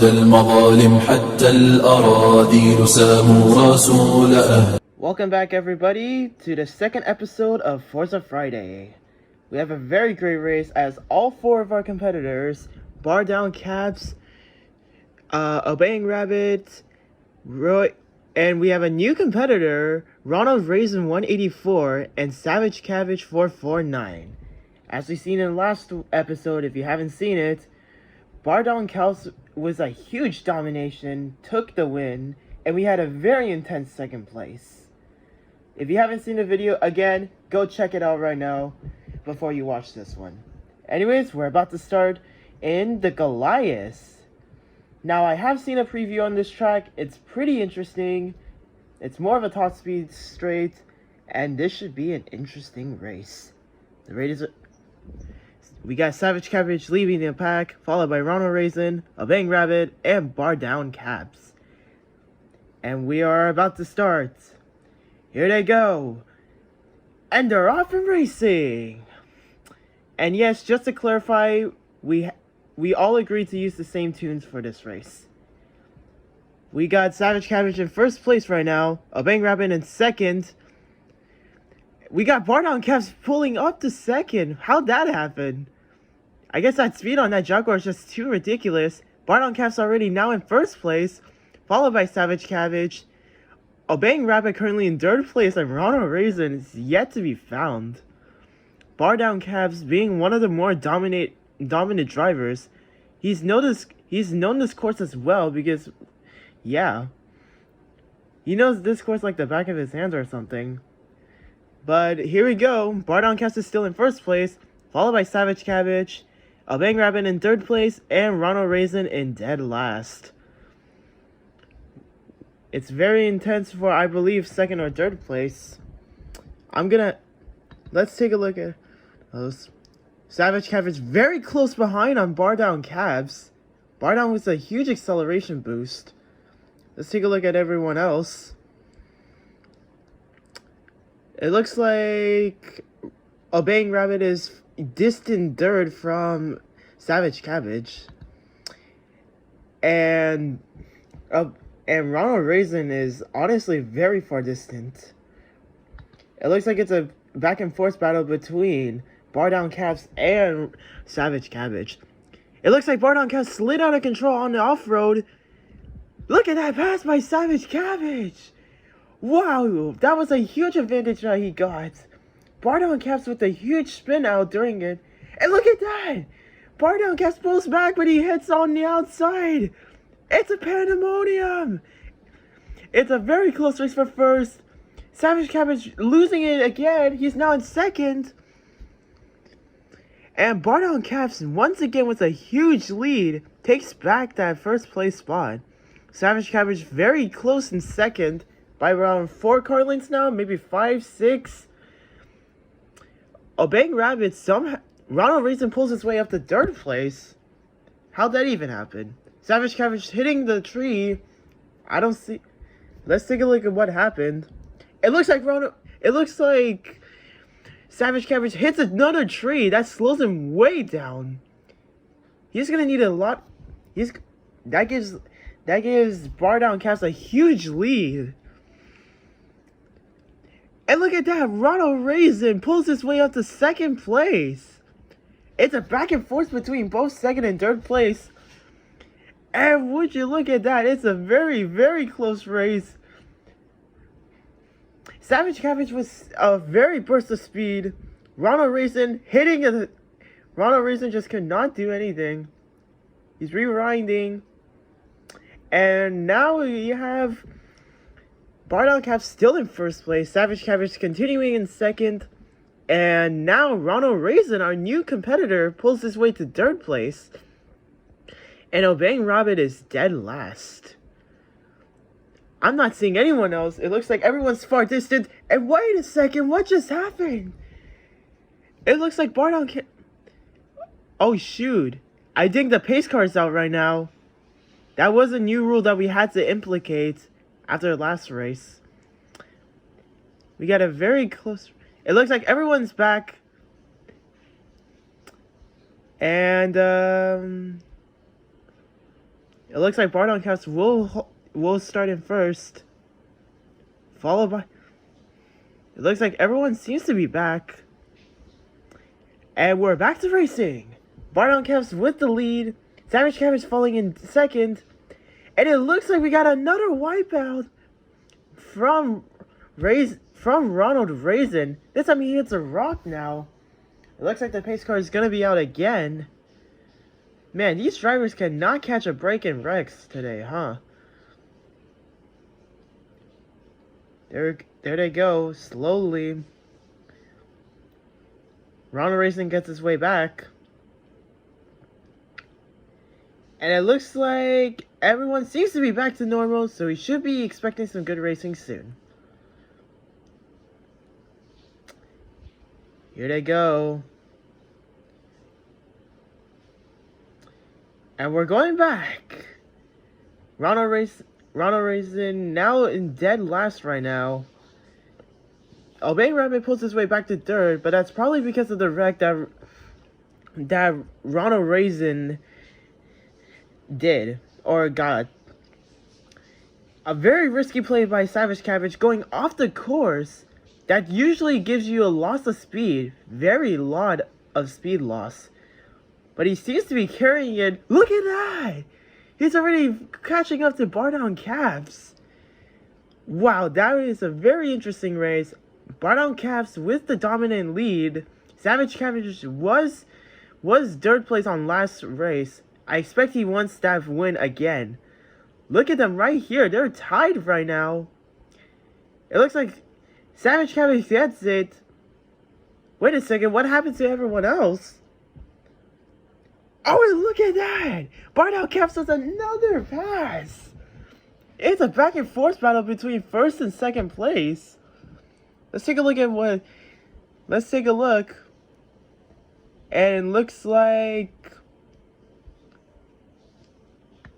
ضد المظالم حتى الأراذيل ساموا رسول Welcome back everybody to the second episode of Forza Friday. We have a very great race as all four of our competitors, Bar Down Caps, Obeying Rabbit, Roy, and we have a new competitor, Ronald Raisin 184 and Savage Cabbage 449. As we seen in the last episode, if you haven't seen it, Bar Down Caps was a huge domination, took the win, and we had a very intense second place. If you haven't seen the video, again, go check it out right now before you watch this one. Anyways, we're about to start in the Goliath. Now, I have seen a preview on this track. It's pretty interesting. It's more of a top speed straight, and this should be an interesting race. The race is... We got Savage Cabbage leading the pack, followed by Ronald Raisin, Obeying Rabbit, and Bar Down Caps. And we are about to start. Here they go. And they're off and racing. And yes, just to clarify, we all agreed to use the same tunes for this race. We got Savage Cabbage in first place right now, Obeying Rabbit in second. We got Bar Down Caps pulling up to second. How'd that happen? I guess that speed on that Jaguar is just too ridiculous. Bar Down Caps already now in first place, followed by Savage Cabbage. Obeying Rabbit currently in third place, and Ronald Raisin is yet to be found. Bar Down Caps being one of the more dominant drivers. He's known this course as well because, yeah, he knows this course like the back of his hand or something. But here we go. Bar Down Caps is still in first place, followed by Savage Cabbage, Obeying Rabbit in third place, and Ronald Raisin in dead last. It's very intense for, I believe, second or third place. Let's take a look at those. Savage Cabbage very close behind on Bar Down Caps. Bar Down with a huge acceleration boost. Let's take a look at everyone else. It looks like Obeying Rabbit is distant third from Savage Cabbage. And Ronald Raisin is honestly very far distant. It looks like it's a back and forth battle between Bar Down Caps and Savage Cabbage. It looks like Bar Down Caps slid out of control on the off-road. Look at that pass by Savage Cabbage. Wow, that was a huge advantage that he got. Bar Down Caps with a huge spin out during it. And look at that. Bar Down Caps pulls back, but he hits on the outside. It's a pandemonium! It's a very close race for first. Savage Cabbage losing it again. He's now in second. And Bar Down Caps, once again with a huge lead, takes back that first place spot. Savage Cabbage very close in second by around 4 car lengths now, maybe 5, 6. Obeying Rabbit, Ronald Raisin pulls his way up to third place. How'd that even happen? Savage Cabbage hitting the tree. I don't see. Let's take a look at what happened. It looks like Savage Cabbage hits another tree. That slows him way down. He's gonna need a lot. That gives Bar Down Caps a huge lead. And look at that. Ronald Raisin pulls his way up to second place. It's a back and forth between both second and third place. And would you look at that, it's a very, very close race. Savage Cabbage was a very burst of speed. Ronald Raisin just could not do anything. He's rewinding. And now you have Bar Down Caps still in first place. Savage Cabbage continuing in second. And now Ronald Raisin, our new competitor, pulls his way to third place. And Obeying Rabbit is dead last. I'm not seeing anyone else. It looks like everyone's far distant. And wait a second, what just happened? It looks like Bar Down Caps... Oh shoot. I think the pace car is out right now. That was a new rule that we had to implicate after the last race. We got a very close... It looks like everyone's back. And, It looks like Bardon Caps will start in first, followed by. It looks like everyone seems to be back, and we're back to racing. Bardon Caps with the lead, Savage Cabbage falling in second, and it looks like we got another wipeout from Ronald Raisin. This time he hits a rock now. It looks like the pace car is gonna be out again. Man, these drivers cannot catch a break in wrecks today, huh? There they go, slowly. Ronald Racing gets his way back. And it looks like everyone seems to be back to normal, so we should be expecting some good racing soon. Here they go. And we're going back. Ronald Racing now in dead last right now. Obeying Rabbit pulls his way back to third, but that's probably because of the wreck that Ronald Raisin did, or got. A very risky play by Savage Cabbage going off the course. That usually gives you a loss of speed, very lot of speed loss. But he seems to be carrying it. Look at that! He's already catching up to Bardon Caps. Wow, that is a very interesting race. Bardon Caps with the dominant lead. Savage Cabbage was third place on last race. I expect he wants that win again. Look at them right here. They're tied right now. It looks like Savage Cabbage gets it. Wait a second. What happened to everyone else? Oh, and look at that. Bardon Caps does another pass. It's a back and forth battle between first and second place. Let's take a look at what. Let's take a look. And it looks like.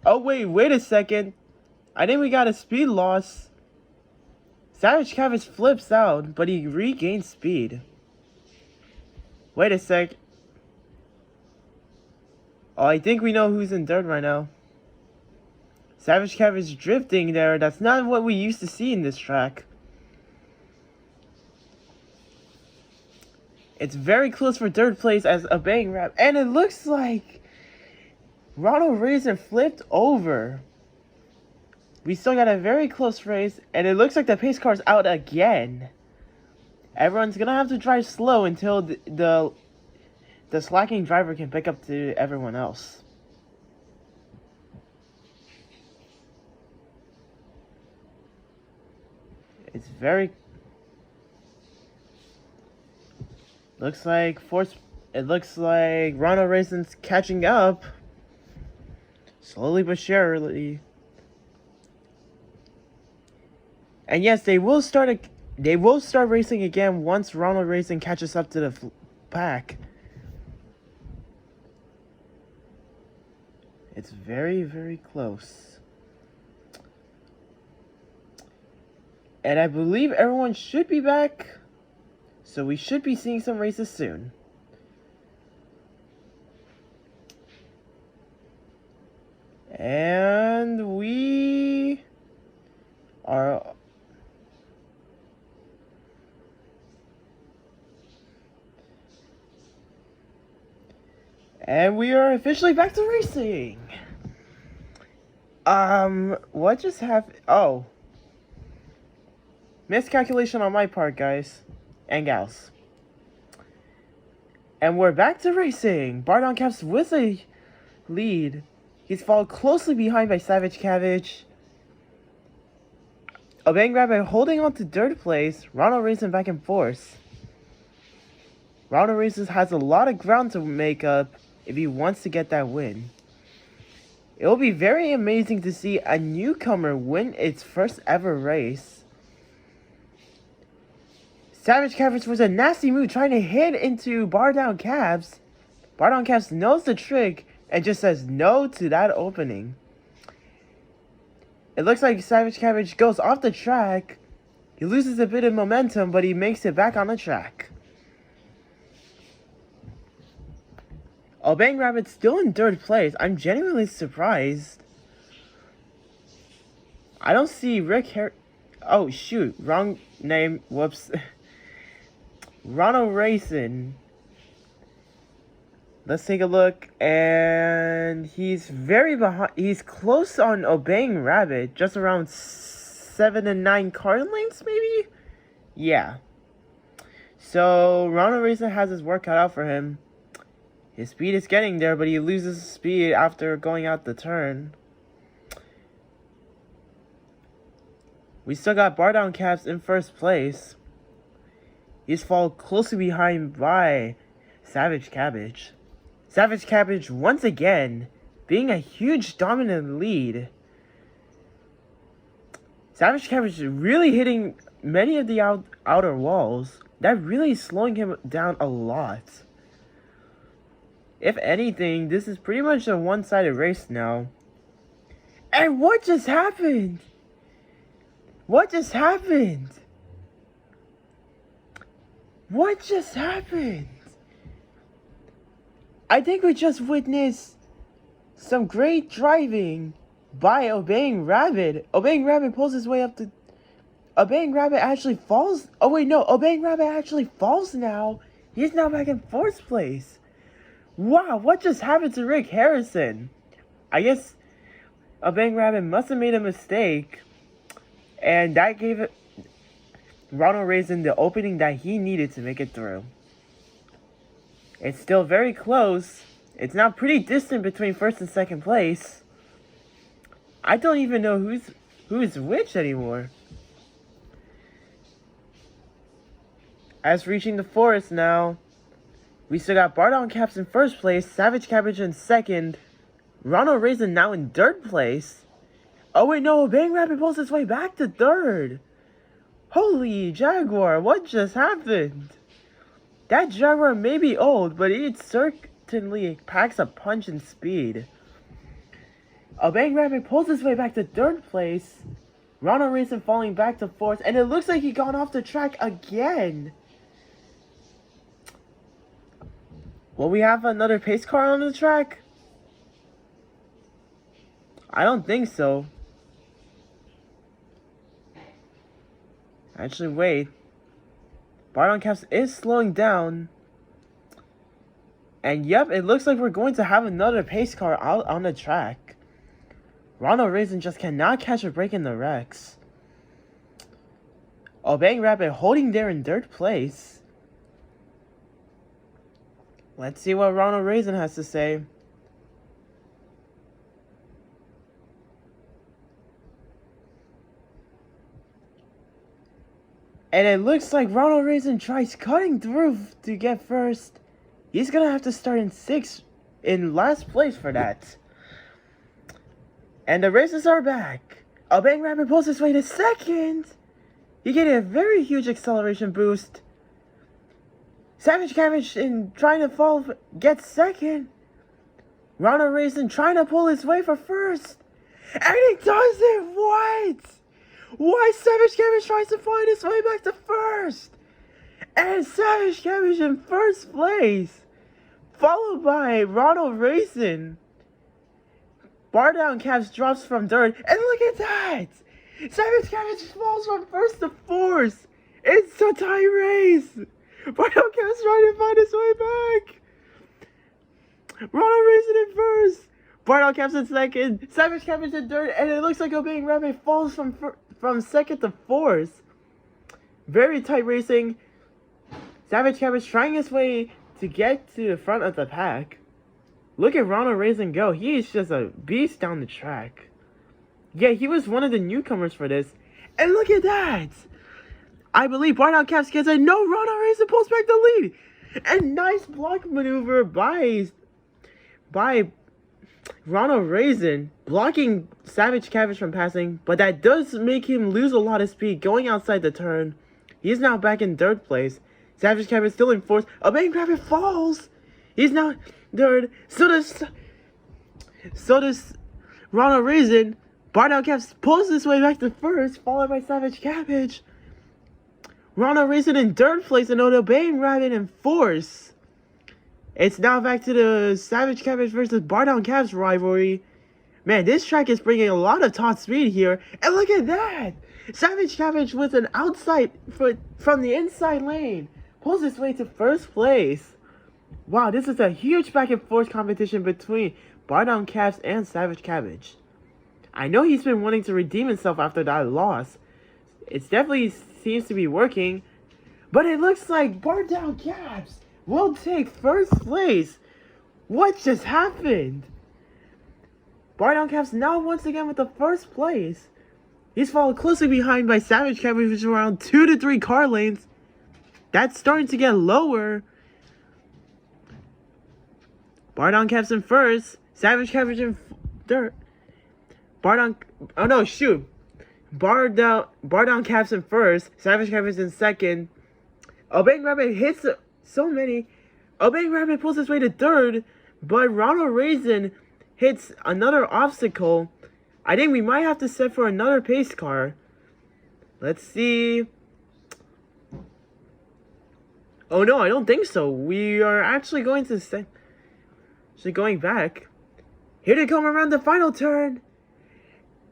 Oh, wait a second. I think we got a speed loss. Savage Cabbage flips out, but he regains speed. Wait a sec. Oh, I think we know who's in third right now. Savage Cabbage drifting there. That's not what we used to see in this track. It's very close for third place as a bang rap. And it looks like Ronald Raisin flipped over. We still got a very close race, and it looks like the pace car's out again. Everyone's gonna have to drive slow until the slacking driver can pick up to everyone else. It's very. Looks like Ronald Raisin's catching up. Slowly but surely. And yes, they will start racing again once Ronald Racing catches up to the pack. It's very, very close. And I believe everyone should be back. So we should be seeing some races soon. And we are. And we are officially back to racing. What just happened? Oh. Miscalculation on my part, guys. And gals. And we're back to racing. Bardon Caps with a lead. He's followed closely behind by Savage Cabbage. Obeying Rabbit holding on to third place. Ronald Raisin back and forth. Ronald Raisin has a lot of ground to make up if he wants to get that win. It will be very amazing to see a newcomer win its first ever race. Savage Cabbage was a nasty move trying to hit into Bardon Caps. Bardon Caps knows the trick and just says no to that opening. It looks like Savage Cabbage goes off the track. He loses a bit of momentum, but he makes it back on the track. Obeying Rabbit's still in third place. I'm genuinely surprised. I don't see Rick Oh, shoot. Wrong name. Whoops. Ronald Racing. Let's take a look. And he's very behind. He's close on Obeying Rabbit. Just around 7 and 9 car lengths, maybe? Yeah. So, Ronald Racing has his work cut out for him. His speed is getting there, but he loses speed after going out the turn. We still got Bar Down Caps in first place. He's followed closely behind by Savage Cabbage. Savage Cabbage, once again, being a huge dominant lead. Savage Cabbage really hitting many of the outer walls. That really is slowing him down a lot. If anything, this is pretty much a one-sided race now. And what just happened? What just happened? What just happened? I think we just witnessed some great driving by Obeying Rabbit. Obeying Rabbit pulls his way up to... Obeying Rabbit actually falls... Oh wait, no. Obeying Rabbit actually falls now. He's now back in 4th place. Wow, what just happened to Rick Harrison? I guess Obeying Rabbit must have made a mistake. And that gave it Ronald Racing the opening that he needed to make it through. It's still very close. It's now pretty distant between 1st and 2nd place. I don't even know who's which anymore. As reaching the forest now, we still got Bar Down Caps in 1st place, Savage Cabbage in 2nd, Ronald Racing now in 3rd place. Oh wait, no, Obeying Rabbit pulls his way back to 3rd. Holy Jaguar, what just happened? That Jaguar may be old, but it certainly packs a punch and speed. Obeying Rabbit pulls his way back to 3rd place. Ronald Racing falling back to 4th, and it looks like he gone off the track again. Will we have another pace car on the track? I don't think so. Actually, wait. Bar Down Caps is slowing down. And yep, it looks like we're going to have another pace car out on the track. Ronald Racing just cannot catch a break in the wrecks. Obeying Rabbit holding there in 3rd place. Let's see what Ronald Racing has to say. And it looks like Ronald Racing tries cutting through to get first. He's going to have to start in 6th, in last place for that. And the races are back. Obeying Rabbit pulls his way to 2nd. He getting a very huge acceleration boost. Savage Cabbage in trying to fall gets 2nd. Ronald Racing trying to pull his way for 1st. And he does it! What? Why Savage Cabbage tries to find his way back to 1st? And Savage Cabbage in 1st place. Followed by Ronald Racing. Bar Down Caps drops from 3rd. And look at that! Savage Cabbage falls from 1st to 4th. It's a tie race. Bar Down Caps trying to find his way back. Ronald Racing in 1st. Bar Down Caps in 2nd. Savage Cabbage in 3rd. And it looks like Obeying Rabbit falls from 2nd to 4th. Very tight racing. Savage Cabbage trying his way to get to the front of the pack. Look at Ronald Racing go. He is just a beast down the track. Yeah, he was one of the newcomers for this. And look at that. I believe Bar Down Caps gets a no. Ronald Racing pulls back the lead. And nice block maneuver by Ronald Racing, blocking Savage Cabbage from passing, but that does make him lose a lot of speed going outside the turn. He's now back in 3rd place. Savage Cabbage still in 4th. Obeying Rabbit falls. He's now 3rd. So does Ronald Racing. Bar Down Caps pulls his way back to 1st, followed by Savage Cabbage. Ronald Racing in 3rd place and Obeying Rabbit in 4th. It's now back to the Savage Cabbage versus Bar Down Caps rivalry. Man, this track is bringing a lot of top speed here. And look at that! Savage Cabbage with an outside foot from the inside lane pulls his way to first place. Wow, this is a huge back and forth competition between Bar Down Cabs and Savage Cabbage. I know he's been wanting to redeem himself after that loss. It definitely seems to be working. But it looks like Bar Down Cabs will take first place. What just happened? Bar Down Cabs now once again with the first place. He's followed closely behind by Savage Cabbage, which is around 2 to 3 car lanes. That's starting to get lower. Bar Down Cabs in first. Savage Cabbage in third. Bar Down Cabs in first. Savage Cabbage in second. Obeying Rabbit hits so many. Obeying Rabbit pulls his way to third. But Ronald Raisin hits another obstacle. I think we might have to set for another pace car. Let's see. Oh no, I don't think so. We are actually going to set. Actually going back. Here to come around the final turn.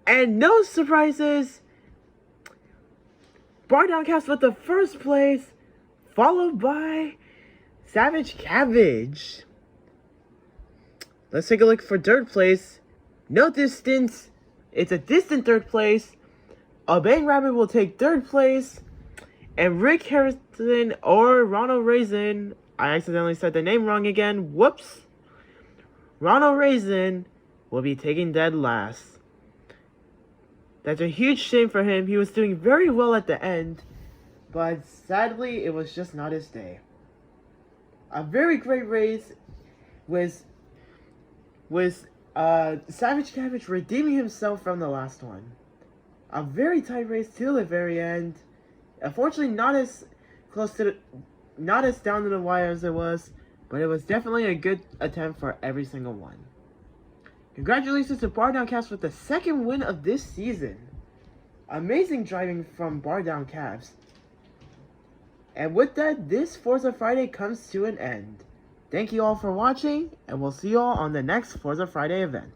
And no surprises. Bar Down Cabs with the first place. Followed by Savage Cabbage. Let's take a look for third place. No distance. It's a distant third place. Obeying Rabbit will take third place. And Rick Harrison or Ronald Raisin. I accidentally said the name wrong again. Whoops. Ronald Raisin will be taking dead last. That's a huge shame for him. He was doing very well at the end. But sadly, it was just not his day. A very great race was Savage Cabbage redeeming himself from the last one. A very tight race till the very end. Unfortunately, not as down to the wire as it was, but it was definitely a good attempt for every single one. Congratulations to Bar Down Cabs with the second win of this season. Amazing driving from Bar Down Cabs. And with that, this Forza Friday comes to an end. Thank you all for watching, and we'll see you all on the next Forza Friday event.